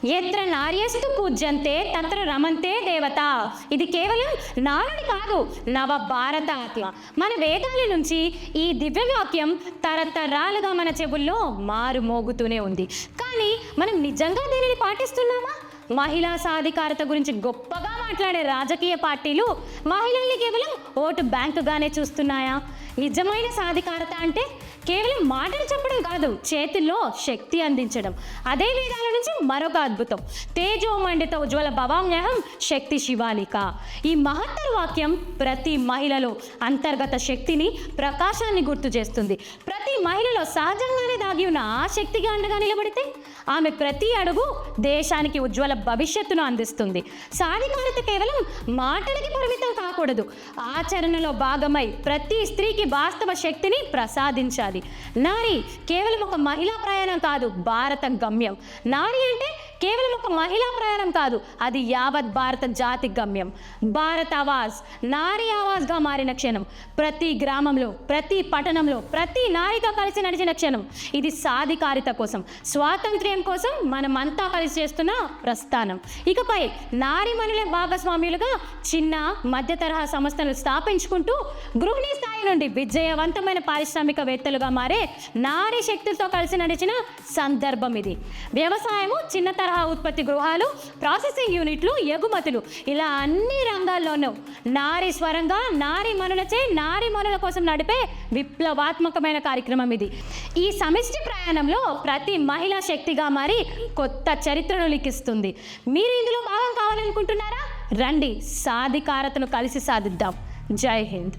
ఎత్ర నార్యస్తు పూజ్యంతే తత్ర రమంతే దేవత. ఇది కేవలం నానుడి కాదు, నవ భారత ఆత్మ. మన వేదాల నుంచి ఈ దివ్య వాక్యం తరతరాలుగా మన చెవుల్లో మారు మోగుతూనే ఉంది. కానీ మనం నిజంగా దీనిని పాటిస్తున్నామా? మహిళా సాధికారత గురించి గొప్పగా మాట్లాడే రాజకీయ పార్టీలు మహిళల్ని కేవలం ఓటు బ్యాంకుగానే చూస్తున్నాయా? నిజమైన సాధికారత అంటే కేవలం మాటలు చెప్పడం కాదు, చేతుల్లో శక్తి అందించడం. అదే వేదాల నుంచి మరొక అద్భుతం, తేజో మండిత ఉజ్వల భవామ్యహం శక్తి శివాలిక. ఈ మహత్తర వాక్యం ప్రతి మహిళలో అంతర్గత శక్తిని, ప్రకాశాన్ని గుర్తు చేస్తుంది. ప్రతి మహిళలో సహజంగానే దాగి ఉన్న ఆ శక్తికి అండగా నిలబడితే ఆమె ప్రతి అడుగు దేశానికి ఉజ్వల భవిష్యత్తును అందిస్తుంది. సాధికారత కేవలం మాటలకి పరిమితం కాకూడదు, ఆచరణలో భాగమై ప్రతి స్త్రీకి వాస్తవ శక్తిని ప్రసాదించాలి. నారి కేవలం ఒక మహిళా ప్రయాణం కాదు, భారత గమ్యం. నారి అంటే కేవలం ఒక మహిళా ప్రయాణం కాదు, అది యావత్ భారత జాతి గమ్యం. భారత్ ఆవాజ్ నారీ ఆవాజ్గా మారిన క్షణం, ప్రతి గ్రామంలో, ప్రతి పట్టణంలో, ప్రతి నారితో కలిసి నడిచిన క్షణం. ఇది సాధికారిత కోసం, స్వాతంత్ర్యం కోసం మనమంతా కలిసి చేస్తున్న ప్రస్థానం. ఇకపై నారీమణుల భాగస్వామ్యులుగా చిన్న మధ్య తరహా సంస్థలు స్థాపించుకుంటూ గృహిణీ స్థాయి నుండి విజయవంతమైన పారిశ్రామికవేత్తలుగా మారే నారీ శక్తులతో కలిసి నడిచిన సందర్భం ఇది. వ్యవసాయము, చిన్న తరహా ఉత్పత్తి గృహాలు, ప్రాసెసింగ్ యూనిట్లు, ఎగుమతులు, ఇలా అన్ని రంగాల్లోనూ నారీ స్వరంగా నారీ మనులచే నారీ మనుల కోసం నడిపే విప్లవాత్మకమైన కార్యక్రమం ఇది. ఈ సమిష్టి ప్రయాణంలో ప్రతి మహిళా శక్తిగా మారి కొత్త చరిత్రను లిఖిస్తుంది. మీరు ఇందులో భాగం కావాలనుకుంటున్నారా? రండి, సాధికారతను కలిసి సాధిద్దాం. జై హింద్.